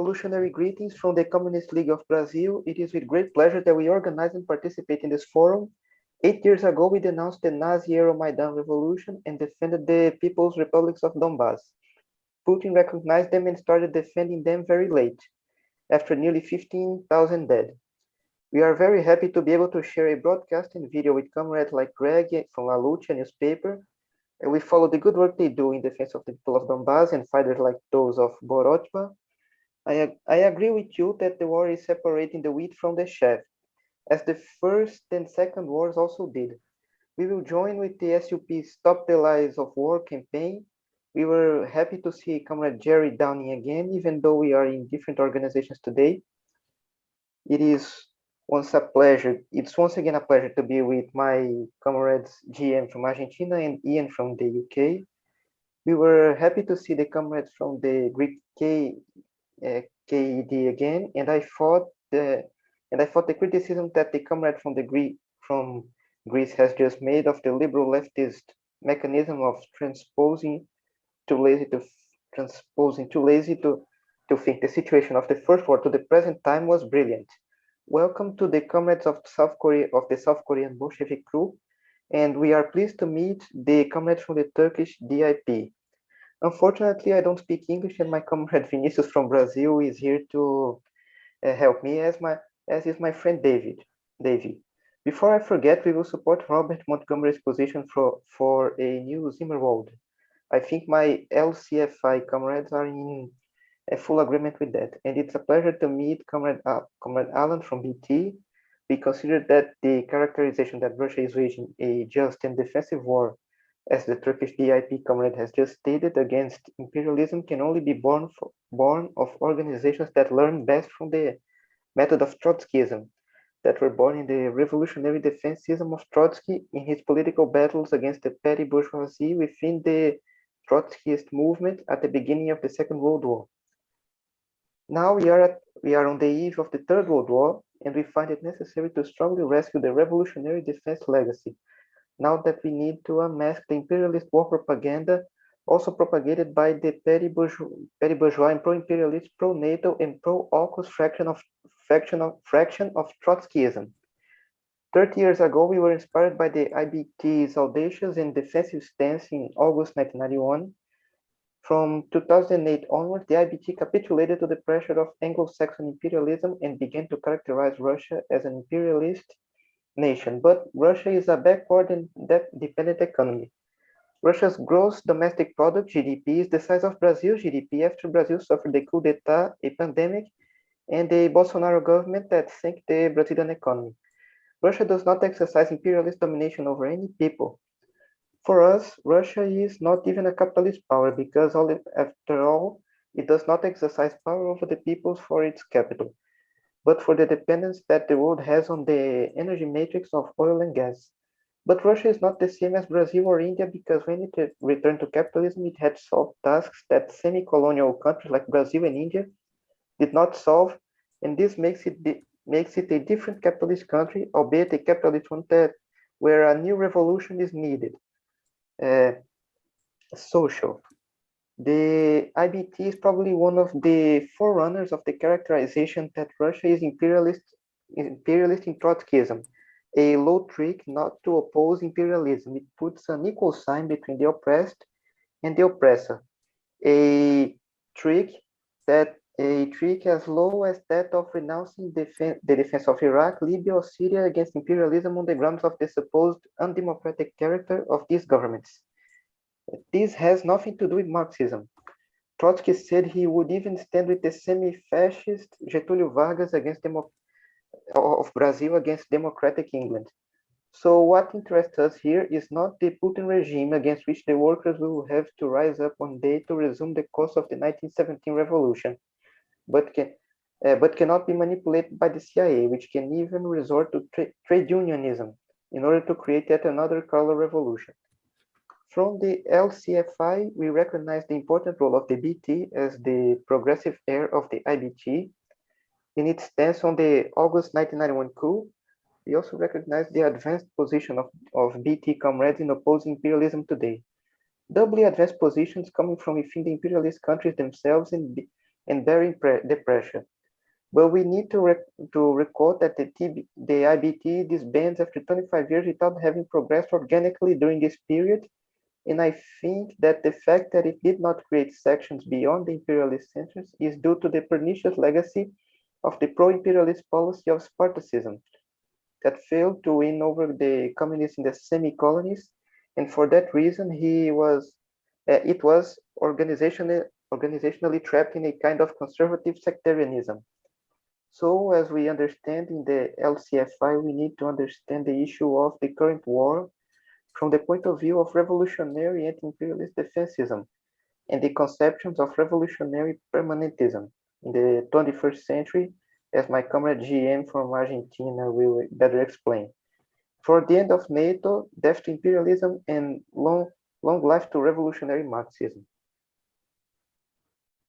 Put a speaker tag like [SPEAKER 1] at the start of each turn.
[SPEAKER 1] revolutionary greetings from the Communist League of Brazil. It is with great pleasure that we organize and participate in this forum. 8 years ago, we denounced the Nazi Euromaidan revolution and defended the People's Republics of Donbass. Putin recognized them and started defending them very late, after nearly 15,000 dead. We are very happy to be able to share a broadcast and video with comrades like Greg from La Lucha newspaper, and we follow the good work they do in defense of the people of Donbass and fighters like those of Borochva. I agree with you that the war is separating the wheat from the chaff, as the First and Second Wars also did. We will join with the SUP's Stop the Lies of War campaign. We were happy to see Comrade Jerry Downing again, even though we are in different organizations today. It is once again a pleasure to be with my comrades GM from Argentina and Ian from the UK. We were happy to see the comrades from the Greek KED again, and I thought the criticism that the comrade from Greece has just made of the liberal leftist mechanism of transposing too lazy to think the situation of the First War to the present time was brilliant. Welcome to the comrades of the South Korean Bolshevik group, and we are pleased to meet the comrades from the Turkish DIP. Unfortunately, I don't speak English, and my comrade Vinicius from Brazil is here to help me, as is my friend Davy. Before I forget, we will support Robert Montgomery's position for a new Zimmerwald. I think my LCFI comrades are in full agreement with that, and it's a pleasure to meet Comrade Alan from BT. We consider that the characterization that Russia is waging a just and defensive war, as the Turkish DIP comrade has just stated, against imperialism can only be born of organizations that learn best from the method of Trotskyism, that were born in the revolutionary defensism of Trotsky in his political battles against the petty bourgeoisie within the Trotskyist movement at the beginning of the Second World War. Now we are on the eve of the Third World War, and we find it necessary to strongly rescue the revolutionary defense legacy, now that we need to unmask the imperialist war propaganda, also propagated by the petty bourgeois and pro-imperialist, pro-NATO, and pro-AUKUS fraction of Trotskyism. 30 years ago, we were inspired by the IBT's audacious and defensive stance in August 1991. From 2008 onward, the IBT capitulated to the pressure of Anglo-Saxon imperialism and began to characterize Russia as an imperialist nation. But Russia is a backward and dependent economy. Russia's gross domestic product, GDP, is the size of Brazil's GDP after Brazil suffered a coup d'etat, a pandemic, and a Bolsonaro government that sank the Brazilian economy. Russia does not exercise imperialist domination over any people. For us, Russia is not even a capitalist power because, after all, it does not exercise power over the peoples for its capital, but for the dependence that the world has on the energy matrix of oil and gas. But Russia is not the same as Brazil or India because when it returned to capitalism, it had solved tasks that semi-colonial countries like Brazil and India did not solve, and this makes it a different capitalist country, albeit a capitalist one where a new revolution is needed. Social. The IBT is probably one of the forerunners of the characterization that Russia is imperialist in Trotskyism, a low trick not to oppose imperialism. It puts an equal sign between the oppressed and the oppressor. A trick as low as that of renouncing the defense of Iraq, Libya, or Syria against imperialism on the grounds of the supposed undemocratic character of these governments. This has nothing to do with Marxism. Trotsky said he would even stand with the semi-fascist Getúlio Vargas of Brazil against democratic England. So what interests us here is not the Putin regime against which the workers will have to rise up one day to resume the course of the 1917 revolution, but cannot be manipulated by the CIA, which can even resort to trade unionism in order to create yet another color revolution. From the LCFI, we recognize the important role of the BT as the progressive heir of the IBT. In its stance on the August 1991 coup, we also recognize the advanced position of BT comrades in opposing imperialism today. Doubly advanced positions coming from within the imperialist countries themselves and and bearing the pressure. But we need to recall that the IBT disbands after 25 years without having progressed organically during this period. And I think that the fact that it did not create sections beyond the imperialist centers is due to the pernicious legacy of the pro-imperialist policy of Spartacism that failed to win over the communists in the semi-colonies, and for that reason it was organizationally trapped in a kind of conservative sectarianism. So, as we understand in the LCFI, we need to understand the issue of the current war from the point of view of revolutionary anti-imperialist defensism and the conceptions of revolutionary permanentism in the 21st century, as my comrade GM from Argentina will better explain. For the end of NATO, death to imperialism, and long life to revolutionary Marxism.